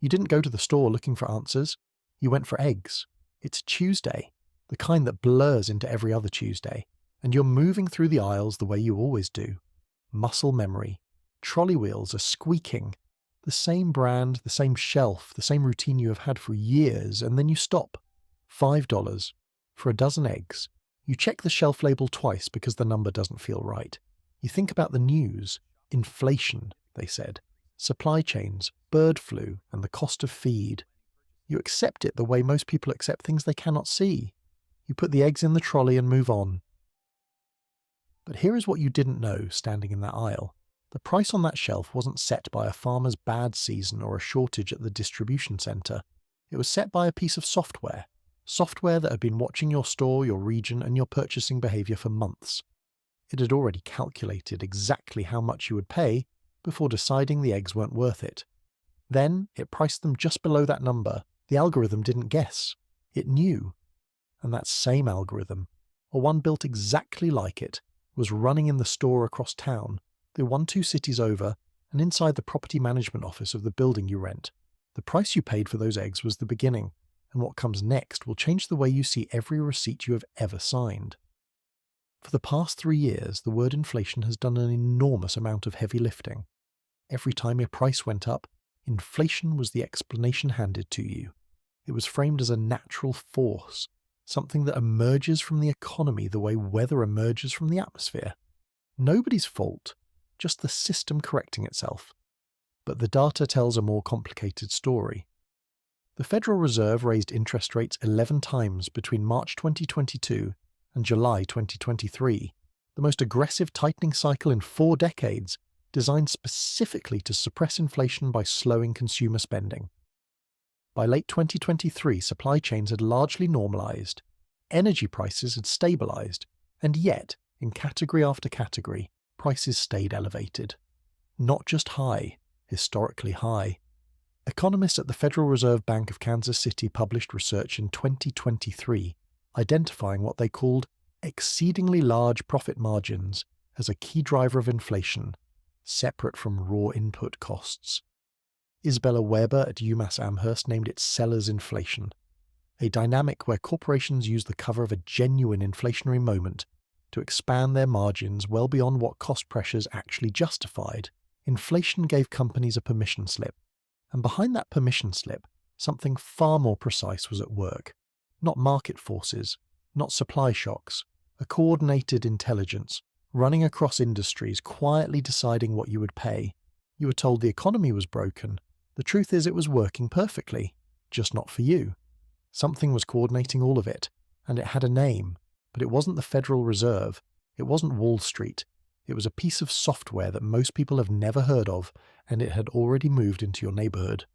You didn't go to the store looking for answers. You went for eggs. It's Tuesday, the kind that blurs into every other Tuesday, and you're moving through the aisles the way you always do. Muscle memory. Trolley wheels are squeaking. The same brand, the same shelf, the same routine you have had for years, and then you stop. $5 for a dozen eggs. You check the shelf label twice because the number doesn't feel right. You think about the news. Inflation, they said. Supply chains, bird flu, and the cost of feed. You accept it the way most people accept things they cannot see. You put the eggs in the trolley and move on. But here is what you didn't know standing in that aisle. The price on that shelf wasn't set by a farmer's bad season or a shortage at the distribution centre. It was set by a piece of software. Software that had been watching your store, your region, and your purchasing behaviour for months. It had already calculated exactly how much you would pay before deciding the eggs weren't worth it. Then it priced them just below that number. The algorithm didn't guess. It knew. And that same algorithm, or one built exactly like it, was running in the store across town, the 1-2 cities over, and inside the property management office of the building you rent. The price you paid for those eggs was the beginning, and what comes next will change the way you see every receipt you have ever signed. For the past 3 years, the word inflation has done an enormous amount of heavy lifting. Every time your price went up, inflation was the explanation handed to you. It was framed as a natural force, something that emerges from the economy the way weather emerges from the atmosphere. Nobody's fault, just the system correcting itself. But the data tells a more complicated story. The Federal Reserve raised interest rates 11 times between March 2022 and July 2023, the most aggressive tightening cycle in 4 decades, designed specifically to suppress inflation by slowing consumer spending. By late 2023, supply chains had largely normalized, energy prices had stabilized, and yet, in category after category, prices stayed elevated. Not just high, historically high. Economists at the Federal Reserve Bank of Kansas City published research in 2023 identifying what they called exceedingly large profit margins as a key driver of inflation, separate from raw input costs. Isabella Weber at UMass Amherst named it seller's inflation, a dynamic where corporations use the cover of a genuine inflationary moment to expand their margins well beyond what cost pressures actually justified. Inflation gave companies a permission slip, and behind that permission slip, something far more precise was at work. Not market forces, not supply shocks, a coordinated intelligence, running across industries, quietly deciding what you would pay. You were told the economy was broken. The truth is it was working perfectly, just not for you. Something was coordinating all of it, and it had a name, but it wasn't the Federal Reserve, it wasn't Wall Street. It was a piece of software that most people have never heard of, and it had already moved into your neighborhood.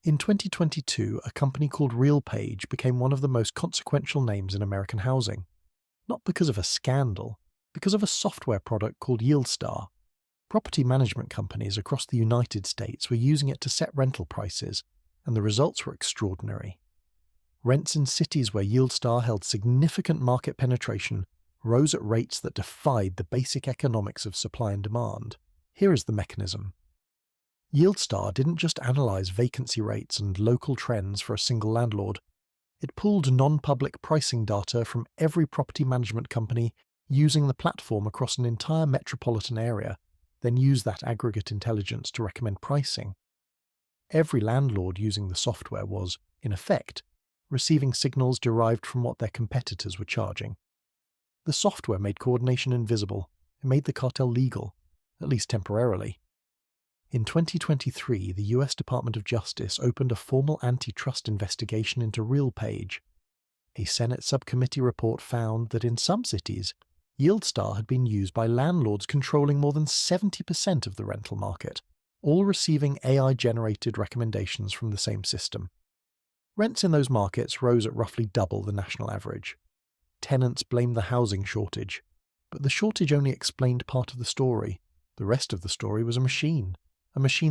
In 2022, a company called RealPage became one of the most consequential names in American housing. Not because of a scandal, because of a software product called YieldStar. Property management companies across the United States were using it to set rental prices, and the results were extraordinary. Rents in cities where YieldStar held significant market penetration rose at rates that defied the basic economics of supply and demand. Here is the mechanism. YieldStar didn't just analyze vacancy rates and local trends for a single landlord. It pulled non-public pricing data from every property management company using the platform across an entire metropolitan area, then used that aggregate intelligence to recommend pricing. Every landlord using the software was, in effect, receiving signals derived from what their competitors were charging. The software made coordination invisible. It made the cartel legal, at least temporarily. In 2023, the US Department of Justice opened a formal antitrust investigation into RealPage. A Senate subcommittee report found that in some cities, YieldStar had been used by landlords controlling more than 70% of the rental market, all receiving AI-generated recommendations from the same system. Rents in those markets rose at roughly double the national average. Tenants blamed the housing shortage, but the shortage only explained part of the story. The rest of the story was a machine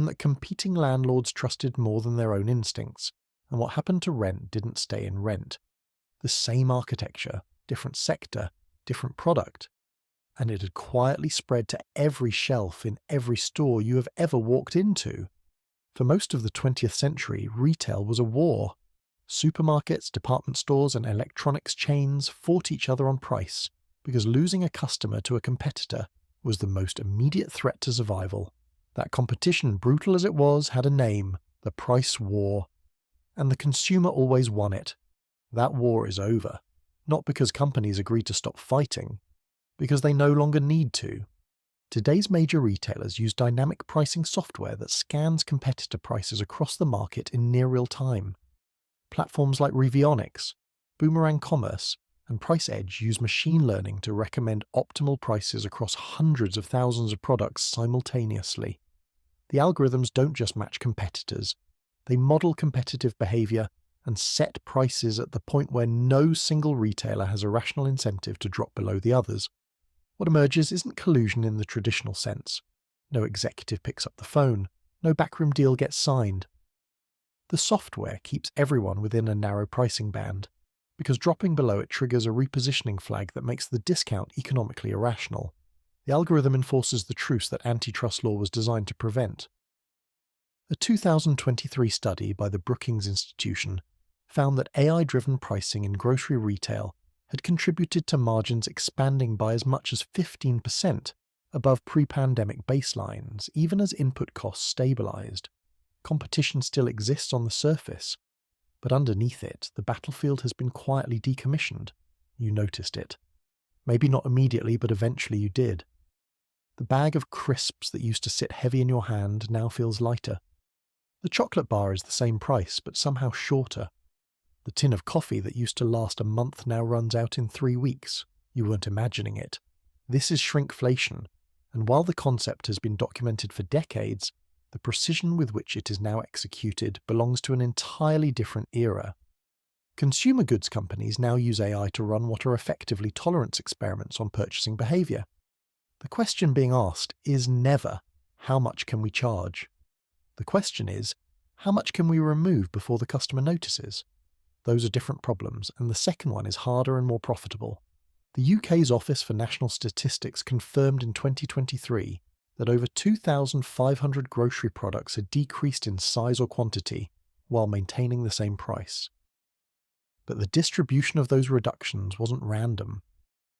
that competing landlords trusted more than their own instincts, and what happened to rent didn't stay in rent. The same architecture, different sector, different product, and it had quietly spread to every shelf in every store you have ever walked into. For most of the 20th century, retail was a war. Supermarkets, department stores, and electronics chains fought each other on price because losing a customer to a competitor was the most immediate threat to survival. That competition, brutal as it was, had a name: the price war. And the consumer always won it. That war is over. Not because companies agreed to stop fighting, because they no longer need to. Today's major retailers use dynamic pricing software that scans competitor prices across the market in near real time. Platforms like Revionics, Boomerang Commerce, and Price Edge use machine learning to recommend optimal prices across hundreds of thousands of products simultaneously. The algorithms don't just match competitors, they model competitive behavior and set prices at the point where no single retailer has a rational incentive to drop below the others. What emerges isn't collusion in the traditional sense. No executive picks up the phone, no backroom deal gets signed. The software keeps everyone within a narrow pricing band, because dropping below it triggers a repositioning flag that makes the discount economically irrational. The algorithm enforces the truce that antitrust law was designed to prevent. A 2023 study by the Brookings Institution found that AI-driven pricing in grocery retail had contributed to margins expanding by as much as 15% above pre-pandemic baselines, even as input costs stabilized. Competition still exists on the surface, but underneath it, the battlefield has been quietly decommissioned. You noticed it. Maybe not immediately, but eventually you did. The bag of crisps that used to sit heavy in your hand now feels lighter. The chocolate bar is the same price, but somehow shorter. The tin of coffee that used to last a month now runs out in 3 weeks. You weren't imagining it. This is shrinkflation, and while the concept has been documented for decades, the precision with which it is now executed belongs to an entirely different era. Consumer goods companies now use AI to run what are effectively tolerance experiments on purchasing behavior. The question being asked is never, how much can we charge? The question is, how much can we remove before the customer notices? Those are different problems, and the second one is harder and more profitable. The UK's Office for National Statistics confirmed in 2023 that over 2,500 grocery products had decreased in size or quantity while maintaining the same price. But the distribution of those reductions wasn't random.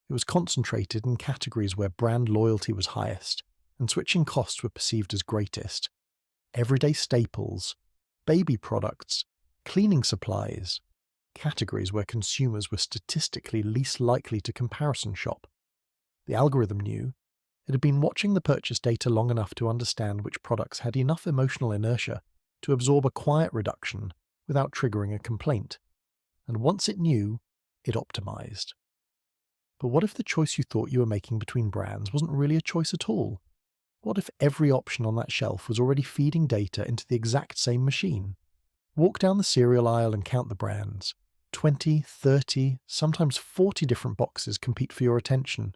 It was concentrated in categories where brand loyalty was highest and switching costs were perceived as greatest. Everyday staples, baby products, cleaning supplies, categories where consumers were statistically least likely to comparison shop. The algorithm knew. It had been watching the purchase data long enough to understand which products had enough emotional inertia to absorb a quiet reduction without triggering a complaint. And once it knew, it optimized. But what if the choice you thought you were making between brands wasn't really a choice at all? What if every option on that shelf was already feeding data into the exact same machine? Walk down the cereal aisle and count the brands. 20, 30, sometimes 40 different boxes compete for your attention,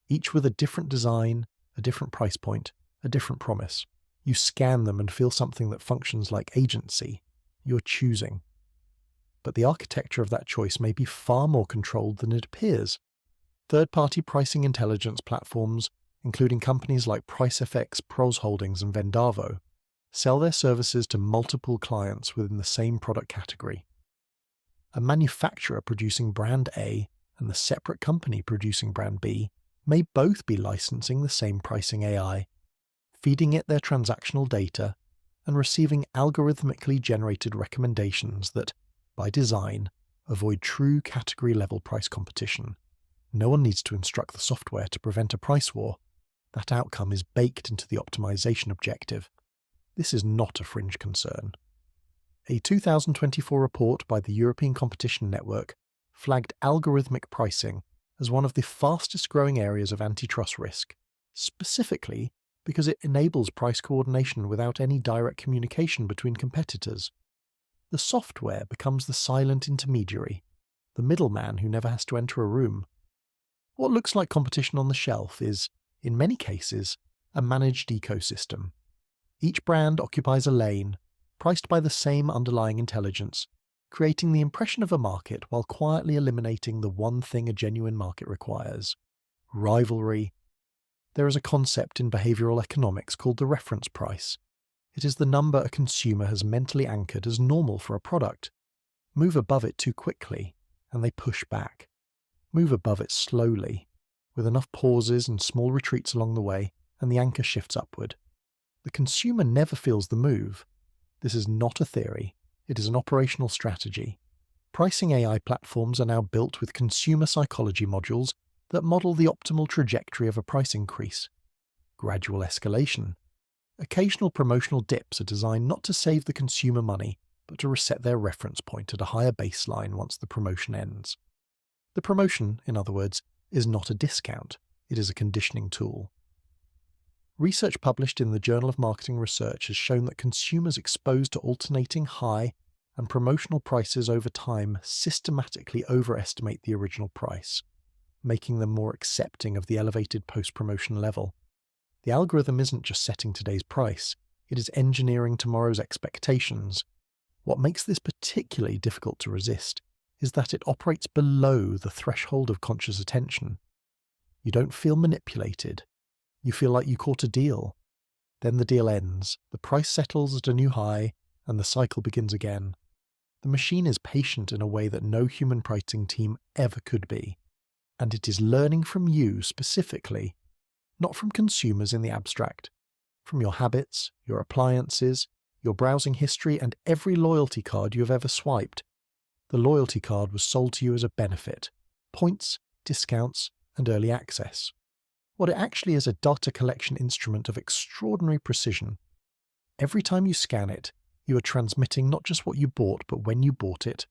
each with a different design, a different price point, a different promise. You scan them and feel something that functions like agency. You're choosing. But the architecture of that choice may be far more controlled than it appears. Third-party pricing intelligence platforms, including companies like PriceFX, Pros Holdings, and Vendavo, sell their services to multiple clients within the same product category. A manufacturer producing brand A and the separate company producing brand B may both be licensing the same pricing AI, feeding it their transactional data, and receiving algorithmically generated recommendations that, by design, avoid true category-level price competition. No one needs to instruct the software to prevent a price war. That outcome is baked into the optimization objective. This is not a fringe concern. A 2024 report by the European Competition Network flagged algorithmic pricing as one of the fastest-growing areas of antitrust risk, specifically because it enables price coordination without any direct communication between competitors. The software becomes the silent intermediary, the middleman who never has to enter a room. What looks like competition on the shelf is, in many cases, a managed ecosystem. Each brand occupies a lane, priced by the same underlying intelligence, creating the impression of a market while quietly eliminating the one thing a genuine market requires: rivalry. There is a concept in behavioral economics called the reference price. It is the number a consumer has mentally anchored as normal for a product. Move above it too quickly, and they push back. Move above it slowly, with enough pauses and small retreats along the way, and the anchor shifts upward. The consumer never feels the move. This is not a theory, it is an operational strategy. Pricing AI platforms are now built with consumer psychology modules that model the optimal trajectory of a price increase. Gradual escalation. Occasional promotional dips are designed not to save the consumer money, but to reset their reference point at a higher baseline once the promotion ends. The promotion, in other words, is not a discount, it is a conditioning tool. Research published in the Journal of Marketing Research has shown that consumers exposed to alternating high and promotional prices over time systematically overestimate the original price, making them more accepting of the elevated post-promotion level. The algorithm isn't just setting today's price, it is engineering tomorrow's expectations. What makes this particularly difficult to resist is that it operates below the threshold of conscious attention. You don't feel manipulated. You feel like you caught a deal. Then the deal ends, the price settles at a new high, and the cycle begins again. The machine is patient in a way that no human pricing team ever could be. And it is learning from you specifically, not from consumers in the abstract, from your habits, your appliances, your browsing history, and every loyalty card you have ever swiped. The loyalty card was sold to you as a benefit, points, discounts, and early access. What it actually is a data collection instrument of extraordinary precision. Every time you scan it, you are transmitting not just what you bought, but when you bought it,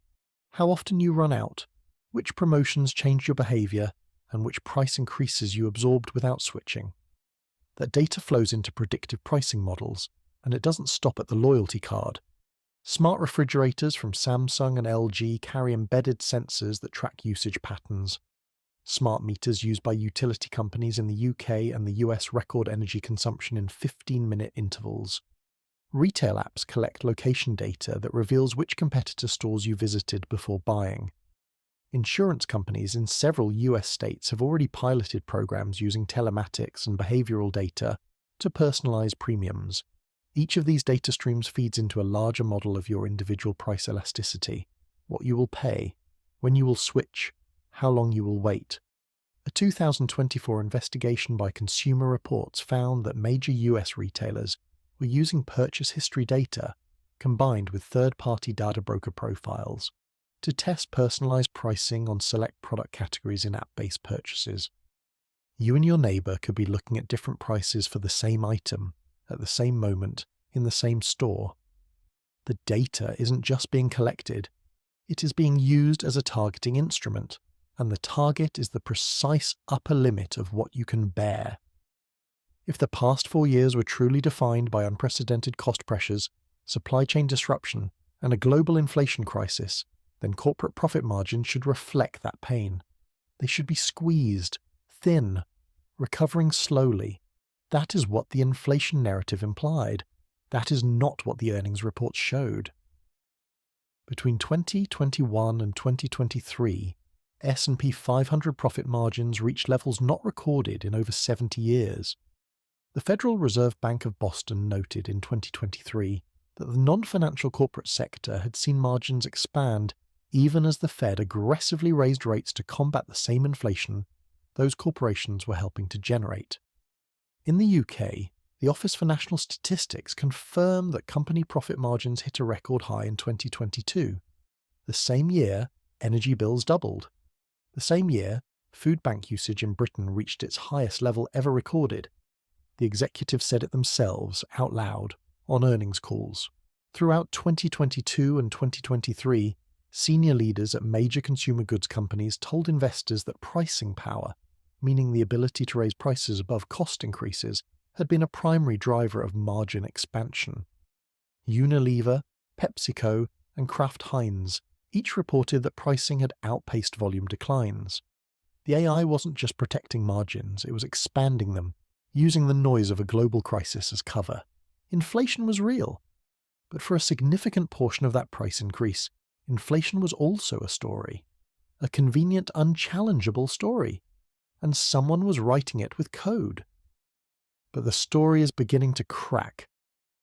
how often you run out, which promotions changed your behavior, and which price increases you absorbed without switching. That data flows into predictive pricing models, and it doesn't stop at the loyalty card. Smart refrigerators from Samsung and LG carry embedded sensors that track usage patterns. Smart meters used by utility companies in the UK and the US record energy consumption in 15-minute intervals. Retail apps collect location data that reveals which competitor stores you visited before buying. Insurance companies in several US states have already piloted programs using telematics and behavioral data to personalize premiums. Each of these data streams feeds into a larger model of your individual price elasticity, what you will pay, when you will switch, how long you will wait. A 2024 investigation by Consumer Reports found that major US retailers were using purchase history data combined with third-party data broker profiles to test personalized pricing on select product categories in app-based purchases. You and your neighbor could be looking at different prices for the same item at the same moment in the same store. The data isn't just being collected, it is being used as a targeting instrument, and the target is the precise upper limit of what you can bear. If the past 4 years were truly defined by unprecedented cost pressures, supply chain disruption, and a global inflation crisis, then corporate profit margins should reflect that pain. They should be squeezed, thin, recovering slowly. That is what the inflation narrative implied. That is not what the earnings reports showed. Between 2021 and 2023, S&P 500 profit margins reached levels not recorded in over 70 years. The Federal Reserve Bank of Boston noted in 2023 that the non-financial corporate sector had seen margins expand even as the Fed aggressively raised rates to combat the same inflation those corporations were helping to generate. In the UK, the Office for National Statistics confirmed that company profit margins hit a record high in 2022. The same year, energy bills doubled. The same year, food bank usage in Britain reached its highest level ever recorded. The executives said it themselves, out loud, on earnings calls. Throughout 2022 and 2023, senior leaders at major consumer goods companies told investors that pricing power, meaning the ability to raise prices above cost increases, had been a primary driver of margin expansion. Unilever, PepsiCo, and Kraft Heinz each reported that pricing had outpaced volume declines. The AI wasn't just protecting margins, it was expanding them, using the noise of a global crisis as cover. Inflation was real. But for a significant portion of that price increase, inflation was also a story. A convenient, unchallengeable story. And someone was writing it with code. But the story is beginning to crack.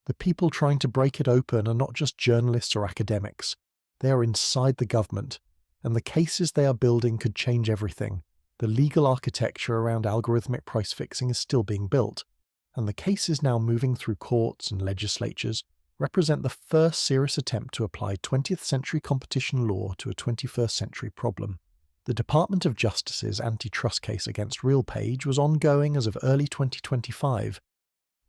The people trying to break it open are not just journalists or academics. They are inside the government, and the cases they are building could change everything. The legal architecture around algorithmic price fixing is still being built, and the cases now moving through courts and legislatures represent the first serious attempt to apply 20th century competition law to a 21st century problem. The Department of Justice's antitrust case against RealPage was ongoing as of early 2025,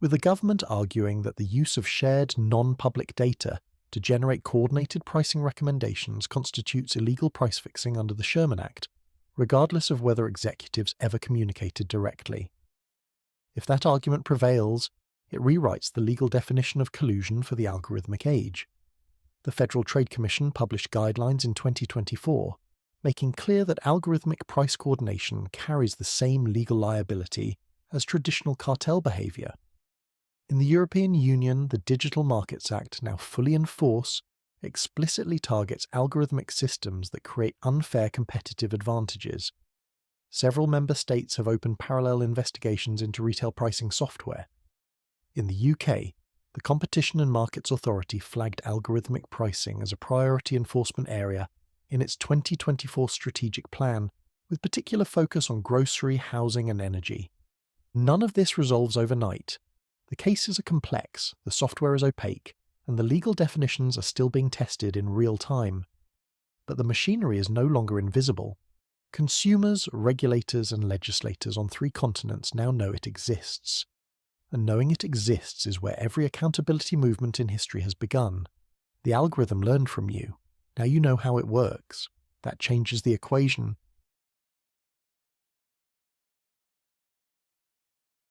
with the government arguing that the use of shared non-public data to generate coordinated pricing recommendations constitutes illegal price fixing under the Sherman Act, regardless of whether executives ever communicated directly. If that argument prevails, it rewrites the legal definition of collusion for the algorithmic age. The Federal Trade Commission published guidelines in 2024, making clear that algorithmic price coordination carries the same legal liability as traditional cartel behavior. In the European Union, the Digital Markets Act, now fully in force, explicitly targets algorithmic systems that create unfair competitive advantages. Several member states have opened parallel investigations into retail pricing software. In the UK, the Competition and Markets Authority flagged algorithmic pricing as a priority enforcement area in its 2024 strategic plan, with particular focus on grocery, housing and energy. None of this resolves overnight. The cases are complex, the software is opaque, and the legal definitions are still being tested in real time. But the machinery is no longer invisible. Consumers, regulators and legislators on 3 continents now know it exists. And knowing it exists is where every accountability movement in history has begun. The algorithm learned from you. Now you know how it works. That changes the equation.